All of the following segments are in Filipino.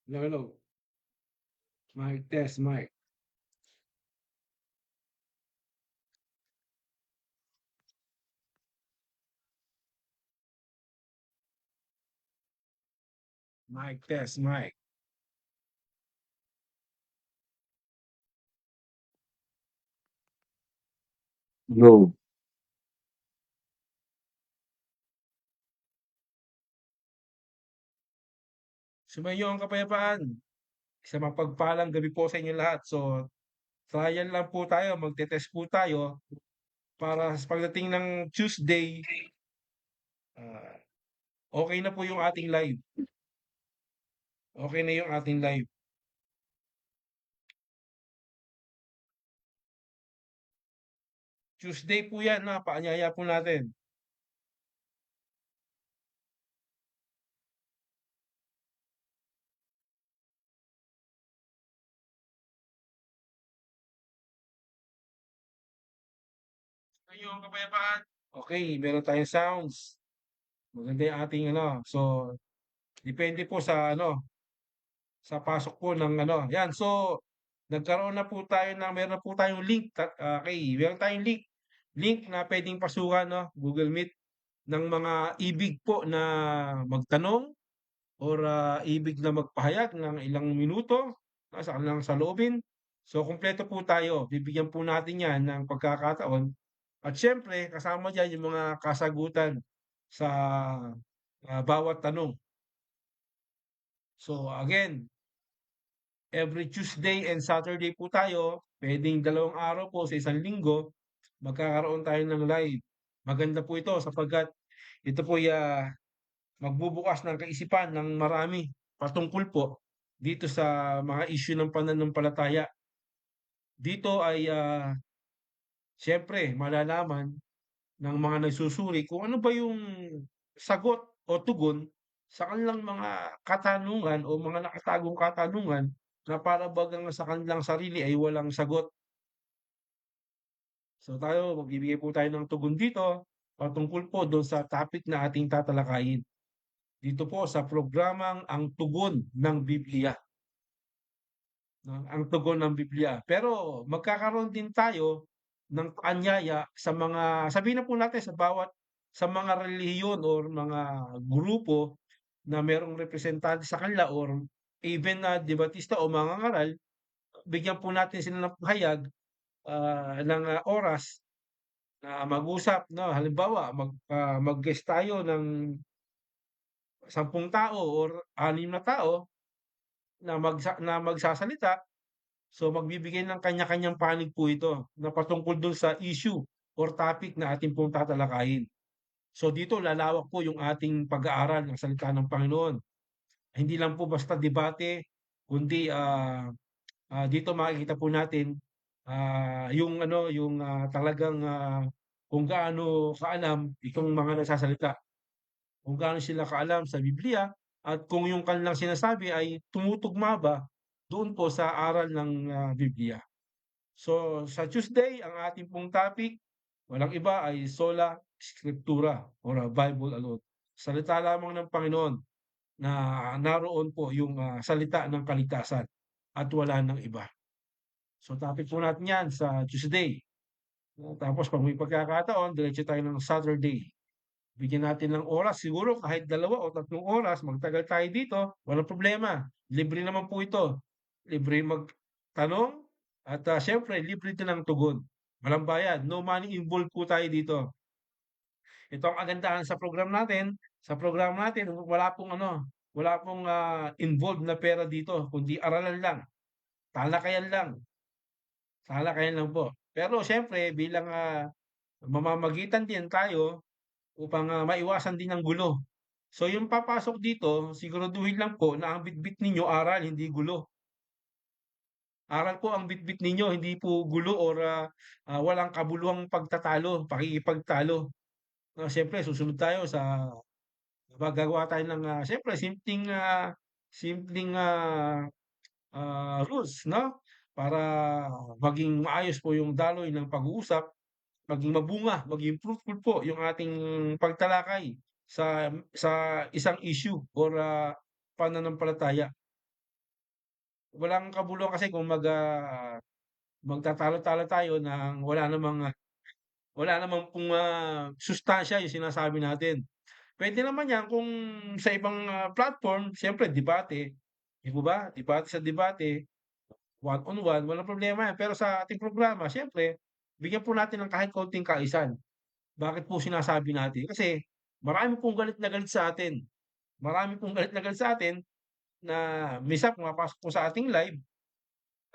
Hello, hello. Mic test, mic. Mic test, mic. Go. Sumainyo ang kapayapaan. Isang mapagpalang gabi po sa inyo lahat. So, trial lang po tayo, magte-test po tayo para sa pagdating ng Tuesday, ah, okey na po yung ating live. Okey na yung ating live. Tuesday po 'yan, paanyaya po natin. Sumainyo ang kapayapaan. Okey, meron tayong sounds. Maganda yung ating ano, so depende po sa ano, sa pasok po ng ano, 'yan. So, nagkaroon na po tayo ng meron na po tayong link okey, meron tayong link na puwedeng pasukan 'no, Google Meet ng mga ibig po na magtanong or, ibig na magpahayag ng ilang minuto, sa kanilang saloobin. So, kumpleto po tayo, bibigyan po natin 'yan ng pagkakataon at siyempre kasama diyan yung mga kasagutan sa, bawat tanong. So, again, every Tuesday and Saturday po tayo, puwedeng 2 araw po sa isang linggo, magkakaroon tayo ng live. Maganda po ito sapagkat ito po'y, magbubukas ng kaisipan ng marami patungkol po dito sa mga issue ng pananampalataya. Dito ay, siyempre malalaman ng mga nagsusuri kung ano ba yung sagot o tugon sa kanilang mga katanungan o mga nakatagong katanungan na para bagang sa kanilang sarili ay walang sagot. So tayo, magbibigay po tayo ng tugon dito patungkol po doon sa topic na ating tatalakayin. Dito po sa programang Ang Tugon ng Biblia, no? Ang Tugon ng Biblia. Pero magkakaroon din tayo ng paanyaya sa mga, sabihin na po natin sa mga relihiyon or mga grupo na merong representante sa kanila or even na debatista o mangangaral, bigyan po natin sila ng pahayag, ng, oras na mag-usap 'no. Halimbawa mag-guest tayo ng 10 tao or 6 na tao na magsasalita. So, magbibigay ng kanya-kanyang panig po ito na patungkol dun sa issue or topic na ating pong tatalakayin. So, dito lalawak po yung ating pag-aaral ng salita ng Panginoon. Hindi lang po basta debate kundi, dito makikita po natin, yung ano, yung, talagang, kung gaano kaalam itong mga nagsasalita, kung gaano sila kaalam sa Biblia at kung yung kanilang sinasabi ay tumutugma ba doon po sa aral ng, Biblia. So, sa Tuesday ang ating pong topic, walang iba ay sola scriptura or, Bible alone. Salita lamang ng Panginoon na naroon po yung, salita ng kaligtasan at wala ng iba. So, topic po natin 'yan sa Tuesday. Tapos 'pag may pagkakataon diretso tayo ng Saturday. Bigyan natin ng oras siguro kahit 2 o 3 oras magtagal tayo dito, walang problema. Libre naman po ito. Libre magtanong at, siyempre libre din ang tugon. Walang bayad, no money involved po tayo dito. Ito ang kagandahan sa program natin wala pong, involved na pera dito kundi aralan lang, talakayan lang, talakayan lang po. Pero siyempre bilang, mamamagitan din tayo upang, maiwasan din ang gulo. So yung papasok dito, siguraduhin lang po na ang bitbit ninyo aral, hindi gulo. Aral po ang bitbit ninyo, hindi po gulo or, walang kabuluhang pagtatalo, pakikipagtalo. Siyempre susunod tayo sa gagawa tayo ng, siyempre simpleng, rules 'no, para maging maayos po yung daloy ng pag-uusap, maging mabunga, maging fruitful po yung ating pagtalakay sa isang issue or, pananampalataya. walang kabuluhan kasi kung magtatalo-talo tayo ng wala namang pong, sustansiya yung sinasabi natin. Puwede naman 'yan kung sa ibang, platform siyempre debate, 'di po ba? Debate sa debate, one on one, walang problema 'yan. Pero sa ating programa siyempre bigyan po natin ng kahit kaunting kaisan. Bakit po sinasabi natin? Kasi marami pong galit na galit sa atin. Marami pong galit na galit sa atin na minsan pumapasok po sa ating live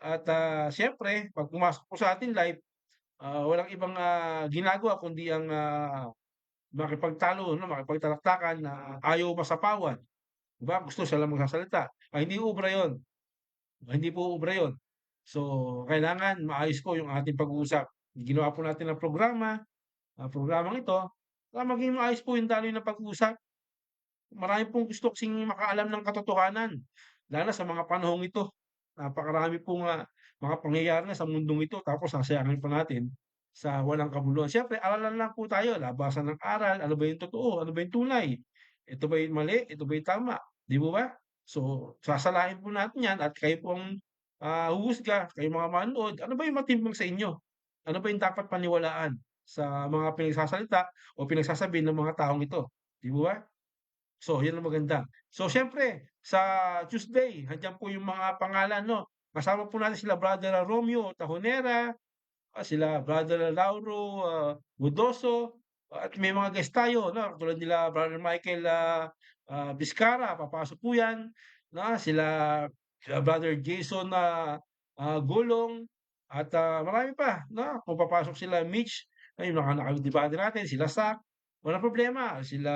at, siyempre 'pag pumasok po sa ating live, walang ibang, ginagawa kundi ang, makipagtalo 'no, makipagtalaktakan na ayaw masapawan, 'di ba? Gusto siya lang magsasalita. Hindi ubra 'yun, hindi po ubra 'yun. So, kailangan maayos po yung ating pag-uusap. Ginawa po natin ang programang ito para maging maayos po yung daloy ng pag-uusap. Marami pong gusto kasing makaalam ng katotohanan, lalo na sa mga panahong ito. Napakarami pong, mga pangyayari na sa mundong ito tapos sasayangin pa natin sa walang kabuluhan. Siyempre aralan lang po tayo, labasan ng aral, ano ba yung totoo, ano ba yung tunay, ito ba yung mali, ito ba yung tama, 'di po ba? So, sasalain po natin 'yan at kayo po ang, huhusga, kayong mga manonood, ano ba yung matimbang sa inyo? Ano ba yung dapat paniwalaan sa mga pinagsasalita o pinagsasabi ng mga taong ito, 'di po ba? So, 'yun ang maganda. So, siyempre sa Tuesday, andiyan po yung mga pangalan 'no, kasama po natin sila Brother Romeo Tahonera, sila Brother Lauro, Budoso, at may mga guest tayo 'no, tulad nila Brother Michael, Vizcara, papasok po 'yan, na sila Brother Jason, Gulong at, marami pa 'no, kung papasok sila Mitch, ay yung mga nakadebate natin, sila Sak, walang problema, sila,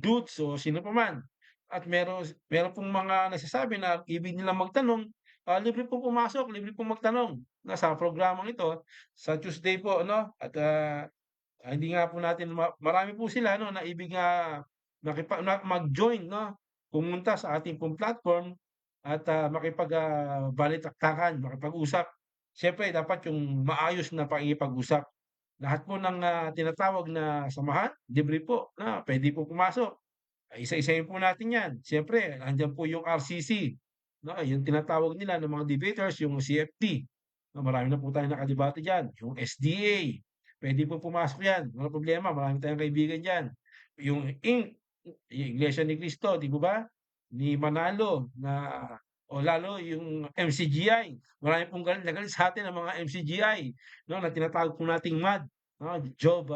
Dutz o sino pa man. At meron pong mga nagsasabi na ibig nilang magtanong, libre pong pumasok, libre pong magtanong sa programang ito sa Tuesday po ano at, hindi nga po natin marami po sila 'no na ibig nga mag-join 'no, pumunta sa ating pong platform at, balitaktakan, makipag-usap. Siyempre dapat yung maayos na pakikipag-usap. Lahat po ng, tinatawag na samahan, libre po na puwede po pumasok. Isa-isahin po natin 'yan. Siyempre nandiyan po yung RCC, 'no, yung tinatawag nila ng mga debaters, yung CFP, marami na po tayong nakadebate diyan. Yung SDA, puwede po pumasok 'yan, walang problema, marami tayong kaibigan diyan. Yung yung Iglesia ni Cristo, 'di po ba? Ni Manalo na o lalo yung MCGI, marami pong galit na galit sa atin ang mga MCGI, 'no, na tinatawag po nating MAD, 'no, Job,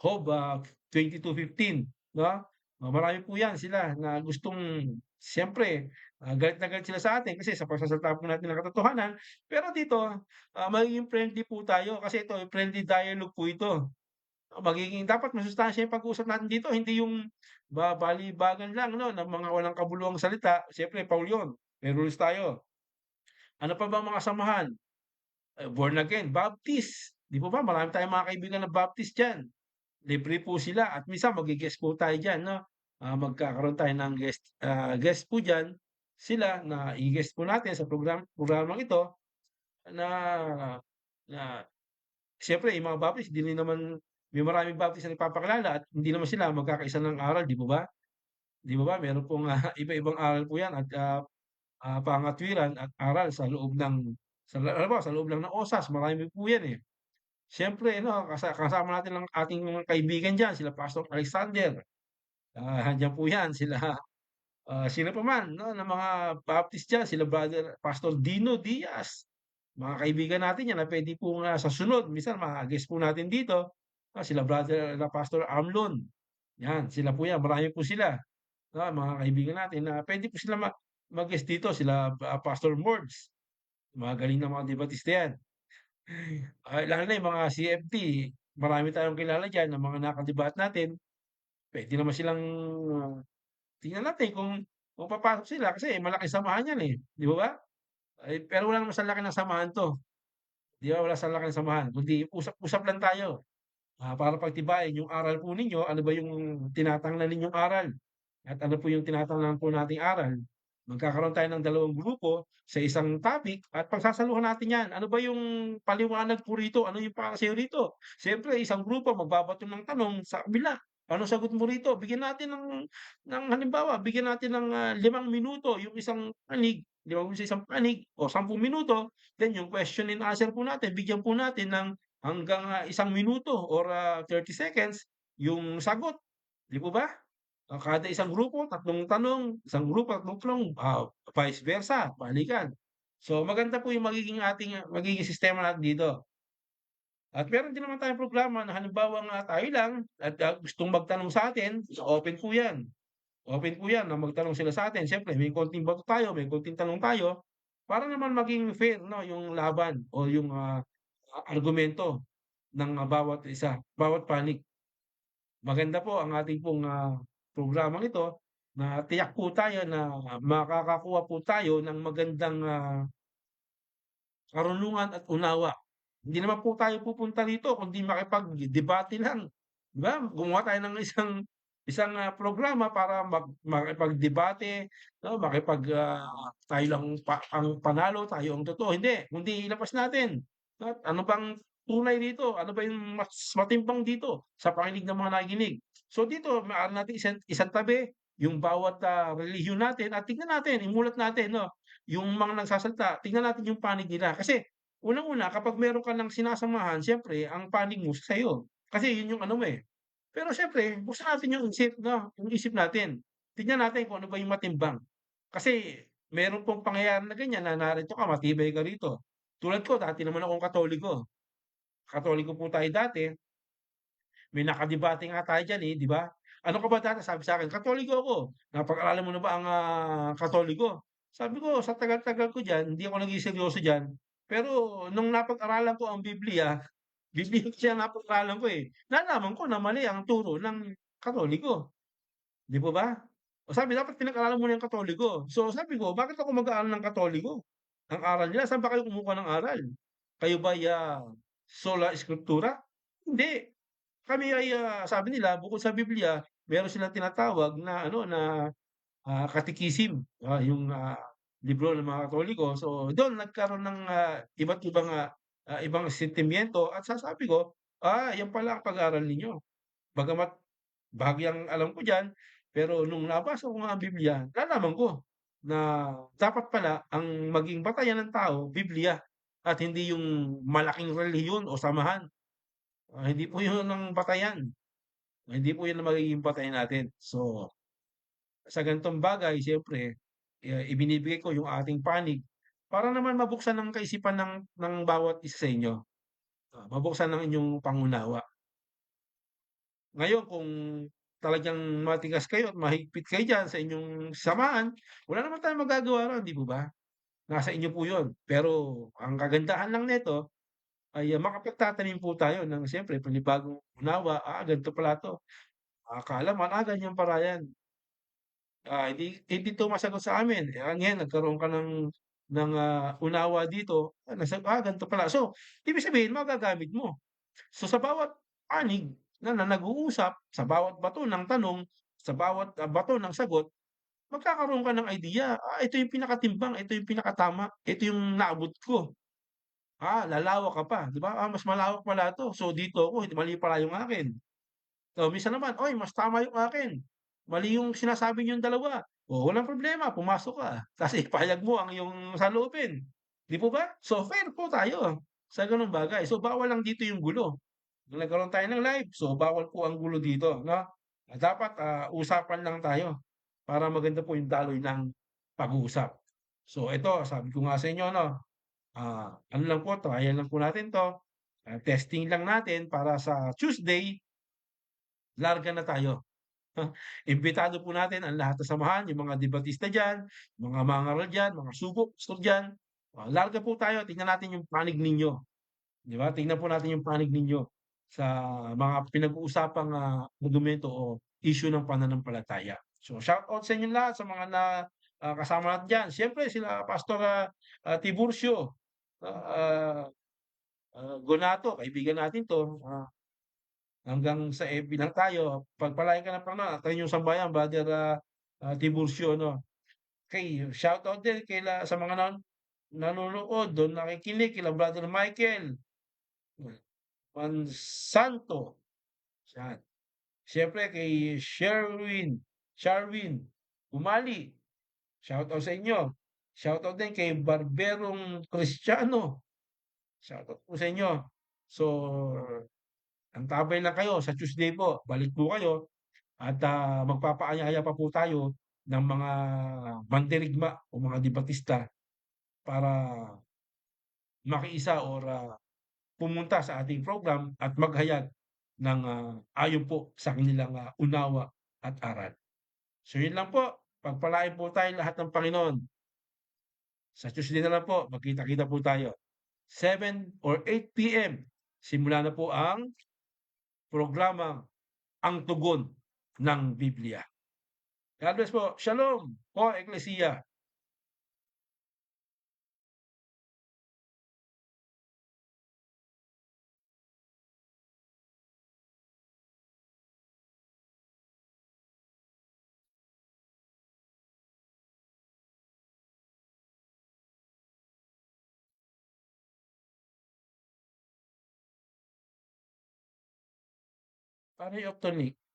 Job, 22:15, 'no? Marami po 'yan sila na gustong siyempre, galit na galit sila sa atin kasi sa pagsasalita po natin ng katotohanan. Pero dito, magiging friendly po tayo kasi ito friendly dialogue po ito. Magiging dapat masustansya yung pag-uusap natin dito, hindi yung bali-bagan lang 'no, ng mga walang kabuluhang salita. Siyempre Paul yun, may rules tayo. Ano pa bang mga samahan? Born again, Baptist, 'di po ba marami tayong mga kaibigan na Baptist diyan. Libre po sila at minsan magge-guest po tayo diyan 'no. Magkakaroon tayo ng guest po diyan, sila na i-guest po natin sa programang ito na na siyempre yung mga Baptist hindi rin naman may maraming Baptist na nagpapakilala at hindi naman sila magkakaisa ng aral, 'di po ba? 'Di po ba meron pong, iba-ibang aral po 'yan at, pangatwiran at aral sa loob ng halimbawa sa loob lang ng OSAS marami po 'yan, eh. Siyempre 'no, kasama natin ang ating mga kaibigan diyan, sila Pastor Alexander, andiyan po 'yan, sila, sino pa man 'no, ng mga Baptist diyan, sila Brother Pastor Dino Diaz, mga kaibigan natin 'yan na puwede pong, sa sunod minsan ma-guest po natin dito, sila Brother na Pastor Amlon, 'yan, sila po 'yan, marami po sila, mga kaibigan natin na puwede po sila mag-guest dito, sila, Pastor Morgs, magaling na mga debatista 'yan. Lalo na yung mga CFT, marami tayong kilala diyan na mga naka-debate natin, puwede naman silang, ah, tingnan natin kung papasok sila kasi malaking samahan 'yan, eh, 'di ba ba? Pero wala naman sa laki ng samahan 'to, 'di ba, wala sa laki ng samahan kundi usap-usap lang tayo, para pagtibayin yung aral po ninyo, ano ba yung tinatanglan ninyong aral at ano po yung tinatanglan po nating aral. Magkakaroon tayo ng dalawang grupo sa isang topic at pagsasaluhan natin 'yan. Ano ba yung paliwanag po rito, ano yung paksiw rito? Siyempre isang grupo magbabato ng tanong sa kabila, anong sagot mo rito? Bigyan natin ng halimbawa, bigyan natin ng, 5 minuto yung isang panig 5 sa isang panig o 10 minuto, then yung question and answer po natin bigyan po natin ng hanggang, 1 minuto or, 30 seconds yung sagot, 'di po ba? Kada isang grupo 3 tanong, isang grupo 3 tanong, vice versa, balikan. So maganda po yung magiging sistema natin dito. At meron din naman tayong programa na halimbawang, tayo lang at, gustong magtanong sa'tin, open po 'yan. Open po 'yan na magtanong sila sa'tin. Siyempre may konting bato tayo, may konting tanong tayo, para naman maging fair 'no, yung laban o yung, argumento ng, bawat isa, bawat panig. Maganda po ang ating pong, programang ito na tiyak po tayo na makakakuha po tayo ng magandang, karunungan at unawa. Hindi naman po tayo pupunta rito kundi makipagdebate lang, 'di ba? Gumawa tayo ng isang, programa para makipagdebate, 'no, tayo lang ang panalo, tayo ang totoo, hindi. Kundi ilabas natin at ano bang tunay dito, ano ba yung mas matimbang dito sa pakinig ng mga nakikinig. So dito maaari nating isantabi yung bawat, relihiyon natin at tignan natin, imulat natin 'no, yung mga nagsasalita, tignan natin yung panig nila. Kasi unang-una kapag meron ka ng sinasamahan siyempre ang panig mo sa'yo, kasi yun yung ano mo, eh. Pero siyempre buksan natin yung isip 'no, yung isip natin. Tignan natin kung ano ba yung matimbang. Kasi meron pong pangyayari na ganyan na narito ka, matibay ka rito. Tulad ko dati naman akong Katoliko. Katoliko po tayo dati, may nakadebate nga tayo diyan, eh, 'di ba? "Ano ka ba dati?" Sabi sa'kin, "Katoliko ako." "Napag-aralan mo na ba ang, Katoliko?" Sabi ko, "Sa tagal-tagal ko diyan, hindi ako naging seryoso diyan. Pero nung napag-aralan ko ang Biblia kasi ang napag-aralan ko, eh. Nalaman ko na mali ang turo ng Katoliko." 'Di po ba? O sabi dapat pinag-aralan mo na yung Katoliko. So sabi ko, bakit ako mag-aaral ng Katoliko? Ang aral nila saan ba kayo kumukuha ng aral? Kayo ba'y, sola scriptura? Hindi. Kami ay, sabi nila bukod sa Biblia, meron silang tinatawag na ano, na, katikisim, yung, libro ng mga Katoliko. So dun nagkaroon ng, iba't ibang, ibang sentimiento at sasabi ko, yan pala ang pag-aaral ninyo. Bagamat bahagyang alam ko diyan, pero nung nabasa ko nga ang Biblia, nalaman ko na dapat pala ang maging batayan ng tao, Biblia at hindi yung malaking relihiyon o samahan. Hindi po yun ang batayan, hindi po yun ang magiging batayan natin. So, sa ganitong bagay siyempre, ibinibigay ko yung ating panig para naman mabuksan ang kaisipan ng bawat isa sa inyo, mabuksan ang inyong pangunawa. Ngayon kung talagang matigas kayo at mahigpit kayo diyan sa inyong samahan, wala naman tayong magagawa ro'n, 'di po ba? Nasa inyo po 'yun. Pero ang kagandahan lang nito ay, makapagtatanim po tayo ng siyempre panibagong unawa, ganito pala 'to, kaalaman, ganyan pala 'yan. Hindi 'to masagot sa amin, ngayon nagkaroon ka ng, unawa dito, ganito pala. So, ibig sabihin magagamit mo. So, sa bawat panig na nag-uusap, sa bawat bato ng tanong, sa bawat, bato ng sagot, magkakaroon ka ng idea, ito yung pinakatimbang, ito yung pinakatama, ito yung naabot ko. Lalawak ka pa, 'di ba? Mas malawak pala 'to, so dito ako, mali pala yung akin. So, minsan naman, "Uy, mas tama yung akin, mali yung sinasabi niyong dalawa." Walang problema, pumasok ka, ta's ipahayag mo ang iyong saloobin, 'di po ba? So, fair po tayo sa gano'ng bagay. So, bawal lang dito yung gulo. Nung nagkaroon tayo ng live, so bawal po ang gulo dito 'no. Dapat, usapan lang tayo para maganda po yung daloy ng pag-uusap. So ito, sabi ko nga sa inyo 'no, ano lang po, trial lang po natin 'to, testing lang natin para sa Tuesday, larga na tayo. Imbitado po natin ang lahat ng samahan, yung mga debatista diyan, mga mangaral diyan, mga subok diyan, larga po tayo, tingnan natin yung panig ninyo. 'Di ba? Tingnan po natin yung panig ninyo sa mga pinag-uusapang, argumento o issue ng pananampalataya. So, shoutout sa inyong lahat sa mga kasama natin diyan. Siyempre sila Pastor, Tiburcio, ah, Gonato, kaibigan natin 'to, hanggang sa FB lang tayo. Pagpalain ka ng Panginoon at ang inyong sambayan Brother, Tiburcio 'no. Shoutout din sa mga nanonood, dun nakikinig kila Brother Michael Mansanto, yan. Siyempre kay Sherwin Umali, shoutout sa inyo. Shoutout din kay Barberong Kristiyano. Shoutout po sa inyo. So, antabay lang kayo sa Tuesday po. Balik po kayo at magpapaanyaya pa po tayo ng mga mandirigma o mga debatista para makiisa or pumunta sa ating program at maghayag ng ayon po sa kanilang unawa at aral. So yun lang po. Pagpalain po tayo lahat ng Panginoon. Sa Tuesday na lang po, magkita-kita po tayo. 7 or 8 p.m. Simula na po ang programang Ang Tugon ng Biblia. God bless po. Shalom po, Ecclesia. Pare Octonic.